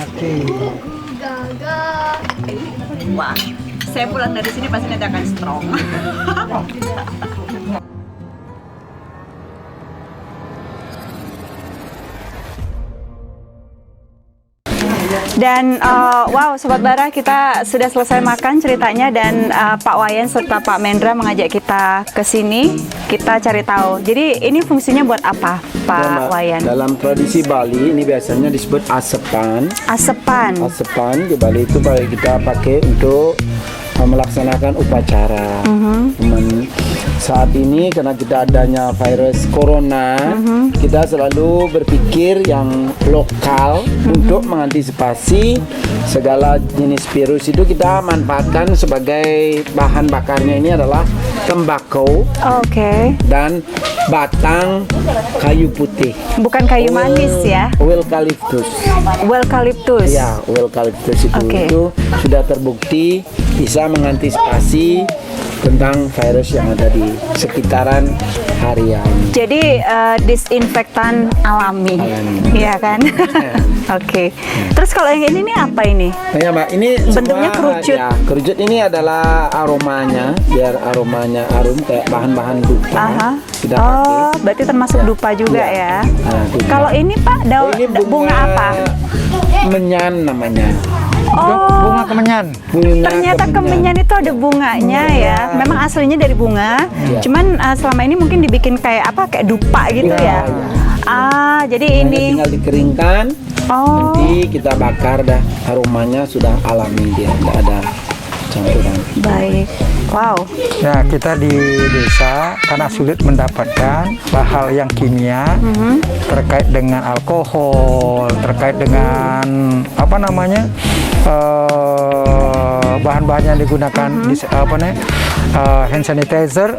Oke. Wah, saya pulang dari sini pasti nanti akan strong. Dan wow, Sobat Bara, kita sudah selesai makan ceritanya dan Pak Wayan serta Pak Mendra mengajak kita ke sini. Kita cari tahu. Jadi ini fungsinya buat apa, Pak Wayan? Dalam tradisi Bali ini biasanya disebut asepan. Asepan. Asepan di Bali itu kita pakai untuk melaksanakan upacara. Cuman saat ini karena kita adanya virus corona, kita selalu berpikir yang lokal untuk mengantisipasi segala jenis virus itu. Kita manfaatkan sebagai bahan bakarnya ini adalah tembakau dan batang kayu putih. Bukan kayu manis ya? Eucalyptus. Eucalyptus. Ya, eucalyptus itu sudah terbukti bisa mengantisipasi tentang virus yang ada di sekitaran harian. Jadi disinfektan alami, iya kan? Oke. Terus kalau yang ini nih apa ini? Ya Mbak, ini bentuknya kerucut. Ya, kerucut ini adalah aromanya, biar aromanya harum kayak bahan-bahan dupa. Kita pakai. Berarti termasuk dupa juga ya? Nah, kalau ini Pak, ini bunga apa? Menyan namanya. Bunga kemenyan. Ternyata kemenyan itu ada bunganya ya. Memang aslinya dari bunga. Cuman selama ini mungkin dibikin kayak apa? Kayak dupa gitu ya. Jadi ini tinggal dikeringkan. Nanti kita bakar dah, aromanya sudah alami dia, tidak ada campuran. Baik. Wow. Ya, kita di desa karena sulit mendapatkan hal yang kimia terkait dengan alkohol, terkait dengan apa namanya bahan-bahan yang digunakan di hand sanitizer.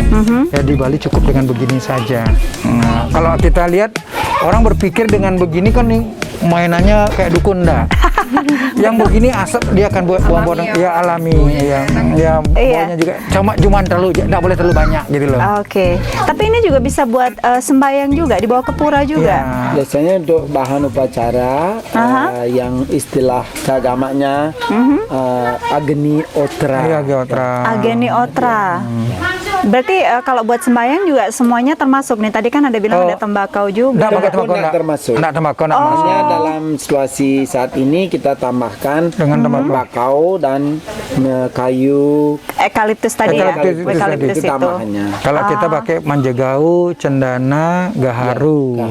Ya di Bali cukup dengan begini saja. Nah, kalau kita lihat orang berpikir dengan begini kan nih mainannya kayak dukun dah. Yang begini asap dia akan buang-buang ya alami ya baunya juga cuma terlalu tidak boleh terlalu banyak gitu loh. Oke. Tapi ini juga bisa buat sembahyang juga, dibawa ke pura juga. Ya, biasanya untuk bahan upacara yang istilah keagamanya agni otra. Agni otra. Berarti kalau buat sembahyang juga semuanya termasuk nih. Tadi kan ada bilang ada tembakau juga. Tidak termasuk. Maksudnya dalam situasi saat ini kita tambahkan dengan tembakau dan kayu eucalyptus tadi eucalyptus itu tambahannya. Kalau kita pakai manjegau, cendana, gaharu.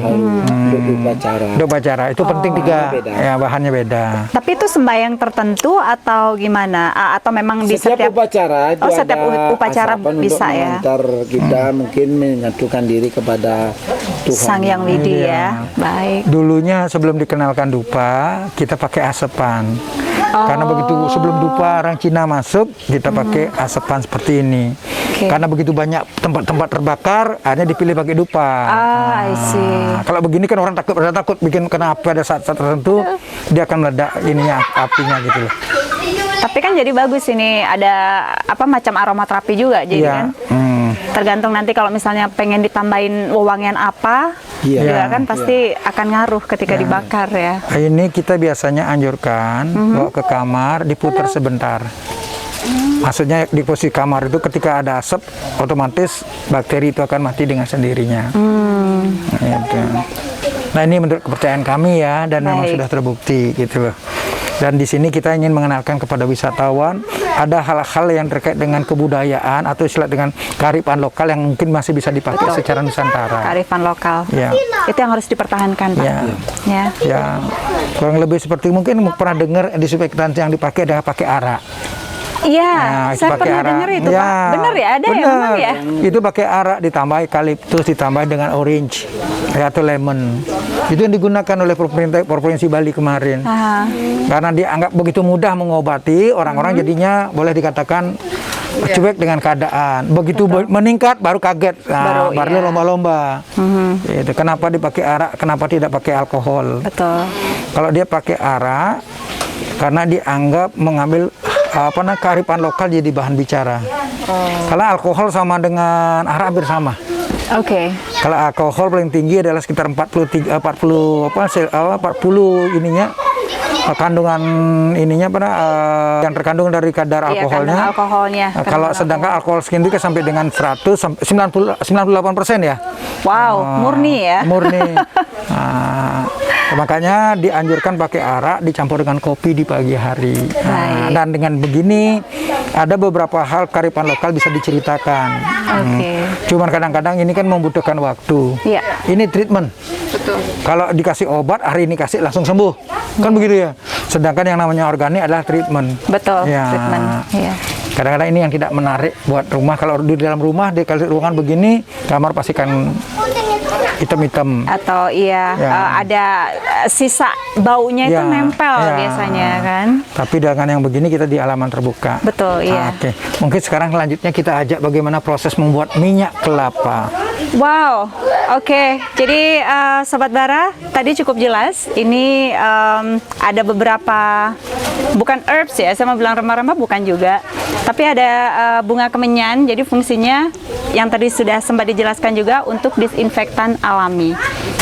Untuk upacara itu penting tiga. Ya bahannya beda. Tapi itu sembahyang tertentu atau gimana? Atau memang di setiap upacara itu setiap upacara bisa ya. Mengantar kita mungkin menyatukan diri kepada Tuhan. Sang Yang Widi ya. Baik. Dulunya sebelum dikenalkan dupa, kita pakai asepan. Karena begitu sebelum dupa orang Cina masuk, kita pakai asepan seperti ini. Karena begitu banyak tempat-tempat terbakar, akhirnya dipilih pakai dupa. I see. Kalau begini kan orang takut bikin kena api pada saat tertentu, dia akan meledak ininya apinya gitu loh. Tapi kan jadi bagus ini ada apa macam aromaterapi juga jadi kan. Tergantung nanti kalau misalnya pengen ditambahin wewangian apa, juga kan pasti akan ngaruh ketika dibakar ya. Ini kita biasanya anjurkan bawa ke kamar, diputar sebentar. Maksudnya di posisi kamar itu ketika ada asap, otomatis bakteri itu akan mati dengan sendirinya. Nah ini menurut kepercayaan kami ya, dan memang sudah terbukti gitu loh. Dan di sini kita ingin mengenalkan kepada wisatawan ada hal-hal yang terkait dengan kebudayaan atau istilah dengan kearifan lokal yang mungkin masih bisa dipakai secara Nusantara. Kearifan lokal. Ya. Itu yang harus dipertahankan, Pak. Ya. Kurang lebih seperti mungkin pernah dengar disinfektan yang dipakai adalah pakai arak. Iya, saya pernah dengar itu, Pak. Benar ya, ada ya memang ya. Itu pakai arak ditambah eucalyptus ditambah dengan orange atau lemon. Itu yang digunakan oleh Provinsi Bali kemarin. Karena dianggap begitu mudah mengobati, orang-orang jadinya boleh dikatakan cuek dengan keadaan. Begitu meningkat baru kaget. Baru lomba-lomba. Itu kenapa dipakai arak, kenapa tidak pakai alkohol? Betul. Kalau dia pakai arak karena dianggap mengambil kearifan lokal jadi bahan bicara. Kalau alkohol sama dengan arak hampir sama. Oke. Kalau alkohol paling tinggi adalah sekitar 40 ininya kandungan ininya yang terkandung dari kadar Iya, alkoholnya. kandungan alkoholnya. Kalau sedangkan alkohol skin itu sampai dengan 100 sampai 98% ya. Wow, murni ya. Murni. Makanya dianjurkan pakai arak dicampur dengan kopi di pagi hari. Dan dengan begini ada beberapa hal kearifan lokal bisa diceritakan. Oke. Cuman kadang-kadang ini kan membutuhkan waktu. Iya. Ini treatment. Betul. Kalau dikasih obat hari ini kasih langsung sembuh, kan begitu ya. Sedangkan yang namanya organik adalah treatment. Betul. Ya. Treatment. Iya. Kadang-kadang ini yang tidak menarik buat rumah. Kalau di dalam rumah di ruangan begini, kamar pastikan hitam-hitam. Atau ada sisa baunya itu nempel biasanya kan. Tapi dengan yang begini kita di halaman terbuka. Betul, iya. Oke. Mungkin sekarang selanjutnya kita ajak bagaimana proses membuat minyak kelapa. Wow, oke. Jadi Sobat Bara, tadi cukup jelas. Ini ada beberapa, bukan herbs ya, saya mau bilang rempah-rempah bukan juga. Tapi ada bunga kemenyan, jadi fungsinya yang tadi sudah sempat dijelaskan juga untuk disinfektan alami.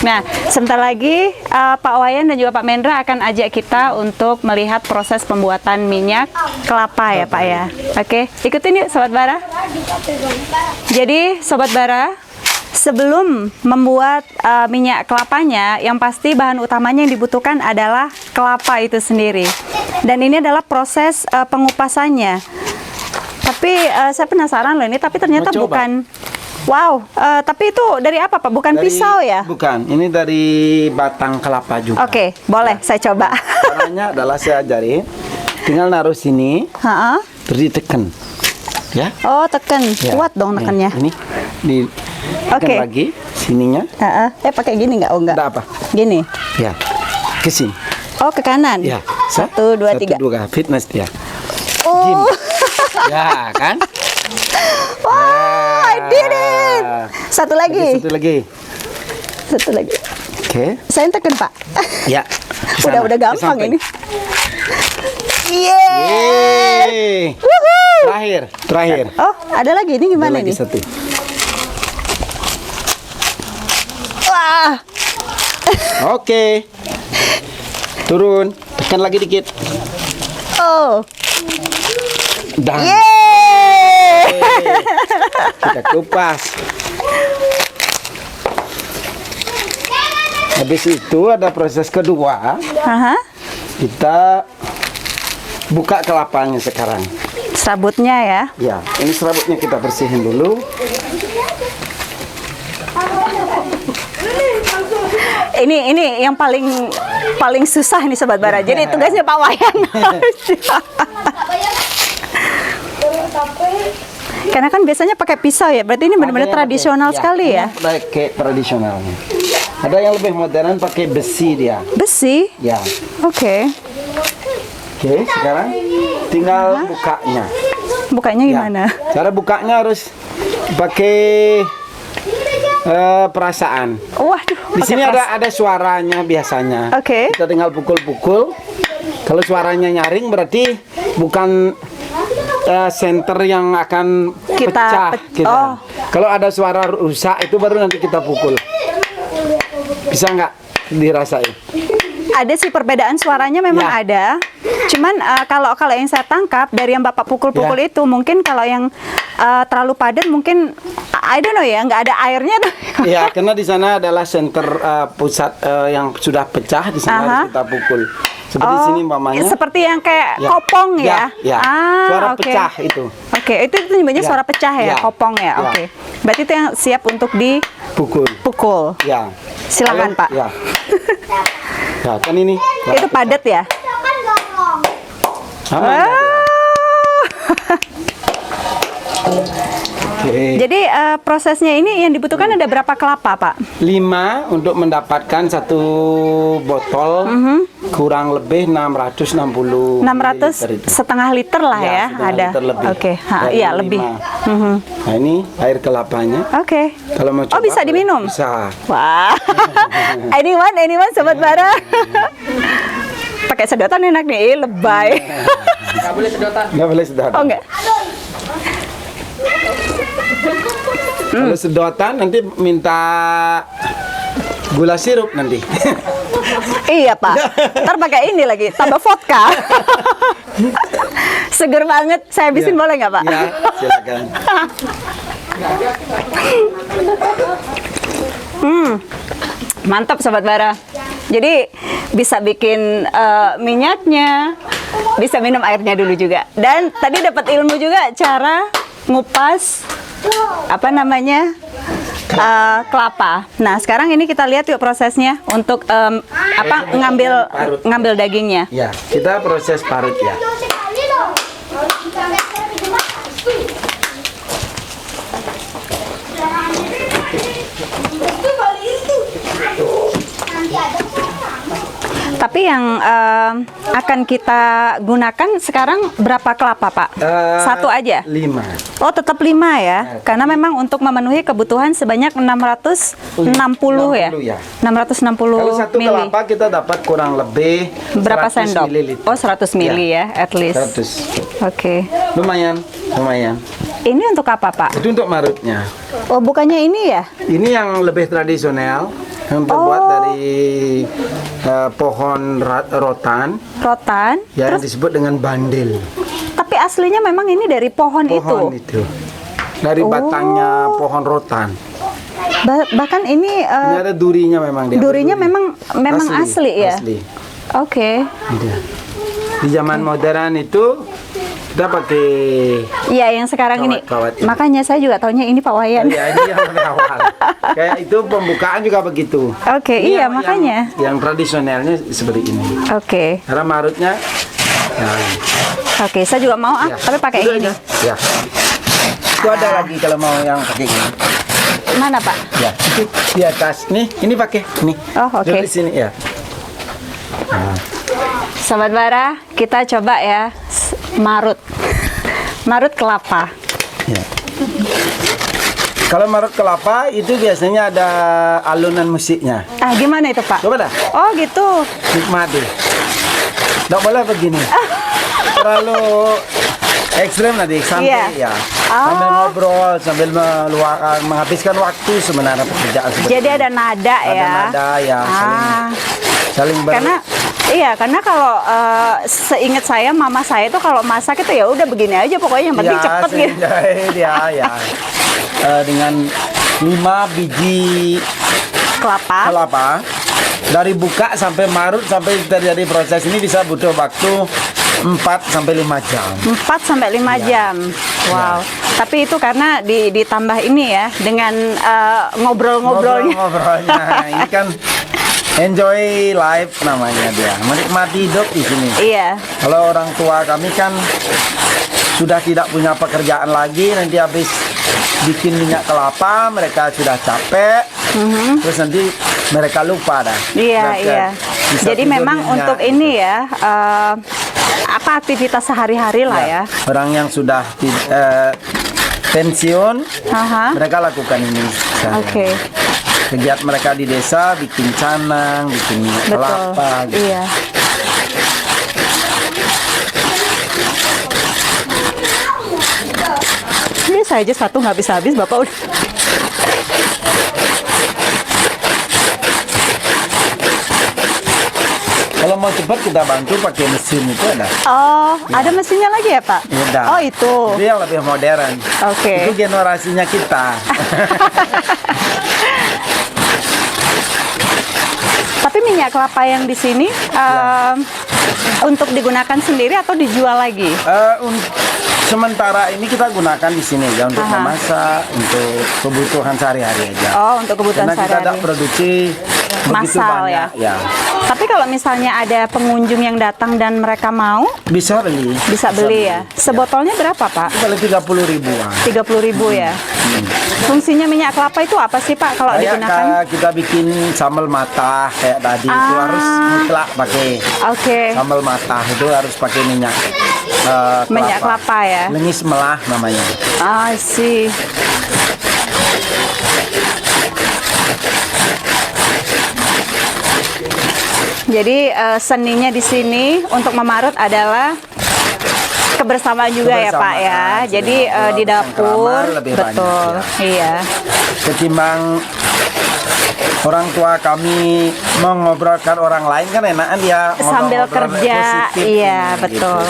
Nah, sebentar lagi Pak Wayan dan juga Pak Mendra akan ajak kita untuk melihat proses pembuatan minyak kelapa ya Pak ya. Oke, ikutin yuk Sobat Bara. Jadi Sobat Bara, sebelum membuat minyak kelapanya, yang pasti bahan utamanya yang dibutuhkan adalah kelapa itu sendiri. Dan ini adalah proses pengupasannya. Tapi saya penasaran loh ini, tapi ternyata bukan. Wow, tapi itu dari apa Pak? Bukan pisau ya? Bukan, ini dari batang kelapa juga. Oke, boleh saya coba. Caranya adalah saya ajarin, tinggal naruh sini, terus ditekan. Ya. Oh, tekan. Ya. Kuat dong nekannya. Ini ditekan lagi sininya. Pakai gini nggak? Oh, nggak. Enggak apa. Gini. Ya. Ke sini. Oh, ke kanan. Ya. 1, 2, 3. 1, 2, fitness ya. Oh. Ya, kan? Wow, I did it. Satu lagi. Satu lagi. Oke. Saya tekan, Pak. Ya. Udah gampang ini. Yeay. Terakhir. Oh, ada lagi. Ini gimana Ada lagi nih? satu. Wah. Oke. Turun. Tekan lagi dikit. Oh. Dan kita kupas. Habis itu ada proses kedua. Kita buka kelapanya sekarang. Serabutnya ya. Ya, ini serabutnya kita bersihin dulu. Ini yang paling susah nih Sobat Bara. Jadi tugasnya Pak Wayan. Karena kan biasanya pakai pisau ya. Berarti ini benar-benar tradisional sekali ya. Pakai tradisionalnya. Ada yang lebih modern pakai besi dia. Besi? Ya. Oke. Oke, sekarang tinggal bukanya. Bukanya gimana? Cara bukanya harus pakai perasaan. Waduh. Di sini ada suaranya biasanya. Oke. Kita tinggal pukul-pukul. Kalau suaranya nyaring berarti bukan senter yang akan pecah. Kalau ada suara rusak itu baru nanti kita pukul. Bisa nggak dirasain? Ada sih perbedaan suaranya memang ada. Cuman kalau yang saya tangkap dari yang Bapak pukul-pukul itu mungkin kalau yang terlalu padat mungkin I don't know ya, nggak ada airnya tuh. Ya, karena di sana adalah senter pusat yang sudah pecah di sana harus kita pukul. Seperti sini mamanya. Seperti yang kayak kopong ya. Suara pecah itu. Oke, itu nyebutnya suara pecah ya, kopong ya. Oke. Berarti itu yang siap untuk dipukul. Ya. Silakan, Pak. Ya. Ya, kan ini. Itu padat ya? Jadi prosesnya ini yang dibutuhkan ada berapa kelapa, Pak? 5 untuk mendapatkan 1 botol kurang lebih 660 600 setengah liter lah ya, ada. Oke, iya lebih. Nah, ini air kelapanya. Oke. Kalau mau coba, bisa diminum? Bisa. Wah. anyone Sobat Bara. Pakai sedotan enak nih, lebay. Nggak boleh sedotan. Oh enggak. Kalau sedotan nanti minta gula sirup nanti. Iya Pak, ntar pakai ini lagi, tambah vodka. Seger banget, saya habisin boleh nggak Pak? Ya, silakan. Mantap Sobat Bara. Jadi bisa bikin minyaknya, bisa minum airnya dulu juga. Dan tadi dapat ilmu juga cara ngupas apa namanya kelapa. Nah sekarang ini kita lihat yuk prosesnya untuk ngambil dagingnya. Ya, kita proses parut ya. Tapi yang akan kita gunakan sekarang berapa kelapa Pak? Satu aja? 5. Oh tetap 5 ya? Karena memang untuk memenuhi kebutuhan sebanyak 660 ya? 660 Kalau satu mili. kelapa kita dapat kurang lebih Berapa 100 sendok? mililiter. Oh 100 mili ya, at least. 100. Oke. Lumayan. Ini untuk apa Pak? Itu untuk marutnya. Oh bukannya ini ya? Ini yang lebih tradisional, yang terbuat dari pohon rotan, Rotan? ya, yang Terus disebut dengan bandel. tapi aslinya memang ini dari pohon Pohon itu. Dari batangnya pohon rotan. Bahkan ini Ini ada durinya memang dia. durinya berduri. memang asli ya? Asli. Oke. Iya. Di zaman modern itu kita pakai Iya, yang sekarang ini. Kawat ini. Makanya saya juga taunya ini Pak Wayan. ya, ini yang lebih awal. Kayak itu pembukaan juga begitu. Oke, Ini iya yang- makanya. Yang tradisionalnya seperti ini. Oke. Karena marutnya ya, Oke, saya juga mau ya. tapi pakai Itu yang ini. aja. Ya. Itu ada lagi kalau mau yang pakai ini. Mana Pak? Ya, itu di atas. Nih, ini pakai. Nih. Oh, oke. Dari sini ya. Sobat Bara, kita coba ya marut. Marut kelapa. Ya. Kalau marut kelapa itu biasanya ada alunan musiknya. Ah, gimana itu Pak? Coba dah, Oh, gitu. nikmati. Nggak boleh begini. Terlalu ekstrem nanti sampai Iya. ya. Sambil ngobrol, sambil menghabiskan waktu sebenarnya pekerjaan seperti Jadi ini. ada nada Ada ya. nada ya, saling Karena kalau seingat saya mama saya itu kalau masak itu ya udah begini aja pokoknya yang penting cepet gitu. Ya. Dengan 5 biji Kelapa. kelapa dari buka sampai marut sampai terjadi proses ini bisa butuh waktu 4 sampai 5 jam. 4 sampai 5 jam. Wow. Tapi itu karena ditambah ini ya dengan ngobrol-ngobrolnya. Ngobrolnya. Ini kan enjoy life namanya dia. Menikmati hidup di sini. Iya. Kalau orang tua kami kan sudah tidak punya pekerjaan lagi, nanti habis bikin minyak kelapa, mereka sudah capek, terus nanti mereka lupa dah. Iya, Mereka iya. bisa Jadi tidur memang nyenyak. untuk ini ya apa aktivitas sehari-hari lah ya. Orang yang sudah pensiun, Aha. mereka lakukan ini. Oke. Kegiatan mereka di desa bikin canang, bikin minyak Betul. kelapa. Gitu. Iya. Ini saya aja satu nggak habis-habis, Bapak udah. Kalau mau cepat kita bantu pakai mesin itu ada. Oh, ada mesinnya lagi ya, Pak? Ada. Oh, itu. Itu yang lebih modern. Oke. Itu generasinya kita. Tapi minyak kelapa yang di sini untuk digunakan sendiri atau dijual lagi? Sementara ini kita gunakan di sini ya untuk Aha. memasak, untuk kebutuhan sehari-hari aja. Oh, untuk kebutuhan Karena kita tidak sehari-hari. produksi begitu Massal banyak. Ya. Tapi kalau misalnya ada pengunjung yang datang dan mereka mau, Bisa beli. bisa beli ya. Sebotolnya berapa, Pak? Kalau 30 ribuan. 30.000 ya. Fungsinya minyak kelapa itu apa sih, Pak, kalau Kayak digunakan? kita bikin sambal matah kayak tadi itu harus mutlak pakai Oke. sambal matah itu harus pakai minyak Minyak kelapa ya. Lengis melah namanya. I see. Jadi seninya di sini untuk memarut adalah kebersamaan juga ya Pak ya. Kebersamaan, Jadi di dapur lebih betul. banyak, Iya. Ketimbang orang tua kami mengobrolkan orang lain kan enakan dia Sambil ngobrol-ngobrol kerja, positif, iya gitu. betul.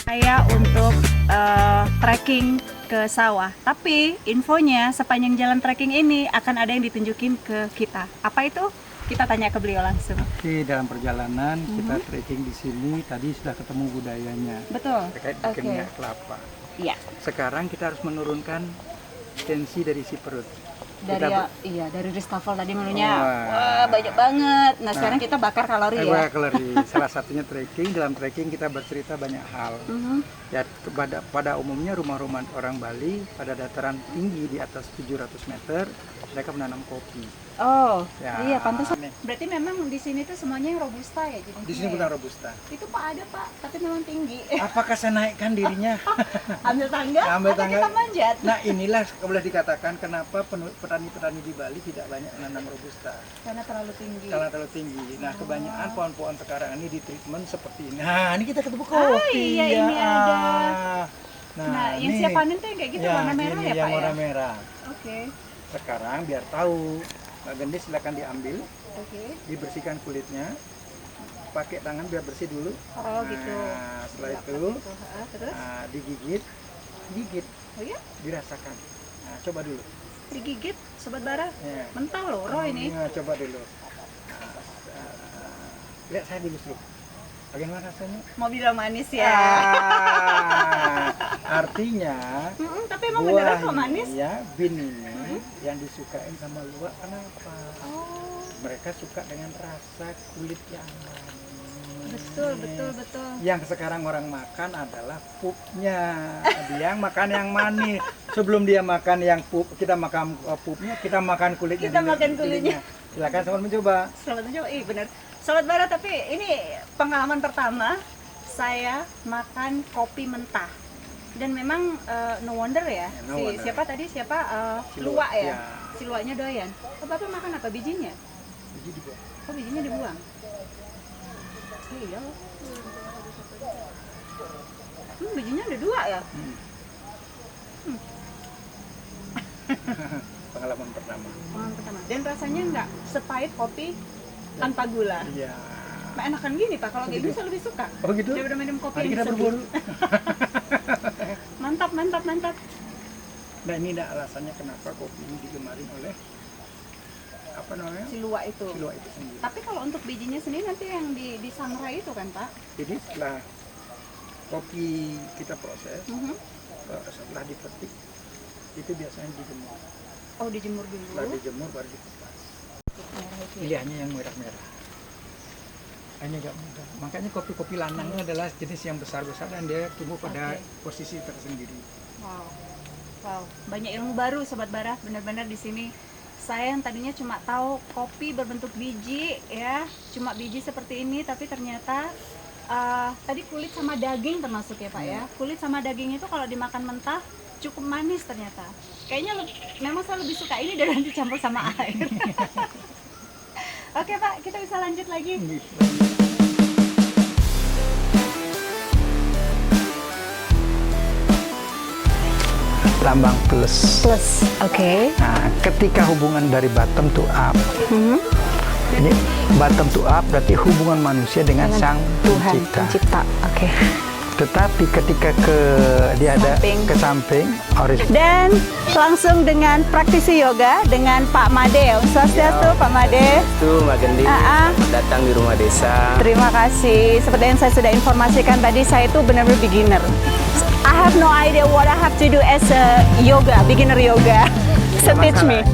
Saya untuk trekking ke sawah, tapi infonya sepanjang jalan trekking ini akan ada yang ditunjukin ke kita. Apa itu? Kita tanya ke beliau langsung. Oke, dalam perjalanan kita trekking di sini tadi sudah ketemu budayanya Betul. terkait Oke. bikin minyak kelapa. Iya. Sekarang kita harus menurunkan tensi dari si perut. Dari Kita dari Ristafel tadi menunya. Wah. Wah, banyak banget. Nah, sekarang kita bakar kalori ya. Banyak kalori. Salah satunya trekking. Dalam trekking kita bercerita banyak hal. Mhm. Ya, pada umumnya rumah-rumah orang Bali pada dataran tinggi di atas 700 meter mereka menanam kopi. Oh, Ya, iya pantas. aneh. Berarti memang di sini tuh semuanya yang robusta ya jenisnya. Di sini ya? bukan robusta. Itu Pak ada Pak, tapi memang tinggi. Apakah saya naikkan dirinya? Ambil tangga, Ambil atau tangga. kita manjat? Nah, inilah boleh dikatakan kenapa petani-petani di Bali tidak banyak menanam robusta Karena terlalu tinggi. karena terlalu tinggi. Nah, kebanyakan pohon-pohon sekarang ini di treatment seperti ini. Nah, ini kita ketemu kopi. Ah, iya, ini ada. Nah, yang ini. siap panen tuh yang kayak gitu warna merah ini ya yang Pak warna ya? merah. Oke. Sekarang biar tahu, Mbak Gendis silakan diambil, Oke. dibersihkan kulitnya, pakai tangan biar bersih dulu. Oh gitu. Nah, setelah itu Terus? digigit, Oh ya? dirasakan. Nah, coba dulu. Digigit, Sobat Bara. Ya. Mentah loh, roh ini. Nah, coba dulu. Lihat saya dulu dulu. Bagaimana rasanya? Mau bilang manis ya. Artinya Tapi emang beneran kok buah manis. ini ya, bin ini yang disukain sama luak kenapa? Oh, Mereka suka dengan rasa kulit yang manis. betul, betul, betul. Yang sekarang orang makan adalah pupnya. Dia makan yang manis. Sebelum dia makan yang pup, kita makan pupnya, kita makan kulitnya. Kita dulu, makan kulitnya. Silakan selamat mencoba. Selamat mencoba. Ih, bener. Sobat Bara, tapi ini pengalaman pertama saya makan kopi mentah. Dan memang no wonder ya. No wonder. Siapa tadi? Siapa? Si Luwak Luwak, ya. ya. Si Luwaknya doyan. Oh, Bapak makan apa? Bijinya? Biji dibuang. Oh, bijinya dibuang. Iya. Bijinya ada 2 ya? Pengalaman pertama. Pengalaman pertama. Dan rasanya nggak sepahit kopi tanpa gula. Iya. Nah, enakan gini Pak, kalau kayak gini saya lebih suka. Oh gitu? Daripada minum kopi Mari yang kita seger. berburu. Mantap, mantap, mantap. Nah, ini dah alasannya kenapa kopi ini digemari oleh apa namanya? Si luwak itu. Si luwak itu sendiri. Tapi kalau untuk bijinya sendiri nanti yang di sangrai itu kan Pak? Jadi setelah kopi kita proses, Mhm. setelah dipetik, itu biasanya dijemur. Oh, dijemur dulu. Setelah dijemur baru dikupas. Merah itu ya. Pilihannya yang merah-merah. Hanya agak mudah. Makanya kopi-kopi lanang itu adalah jenis yang besar-besar dan dia tumbuh pada posisi tersendiri. Wow. Wow, banyak ilmu baru Sobat Bara, benar-benar di sini. Saya yang tadinya cuma tahu kopi berbentuk biji ya, cuma biji seperti ini, tapi ternyata tadi kulit sama daging termasuk ya Pak ya. Kulit sama daging itu kalau dimakan mentah cukup manis ternyata. Kayaknya memang saya lebih suka ini daripada dicampur sama air. Oke Pak, kita bisa lanjut lagi. Lambang plus. Plus, oke. Nah, ketika hubungan dari bottom to up, ini bottom to up berarti hubungan manusia dengan sang Tuhan pencipta. pencipta. Oke. Tetapi ketika dia ada Samping. ke samping, horizontal. Dan langsung dengan praktisi yoga dengan Pak Made. Swastiastu Pak Made. Itu Mbak Gending, selamat datang di rumah desa. Terima kasih. Seperti yang saya sudah informasikan tadi, saya itu benar-benar beginner. I have no idea what I have to do as a yoga, beginner yoga. So teach me.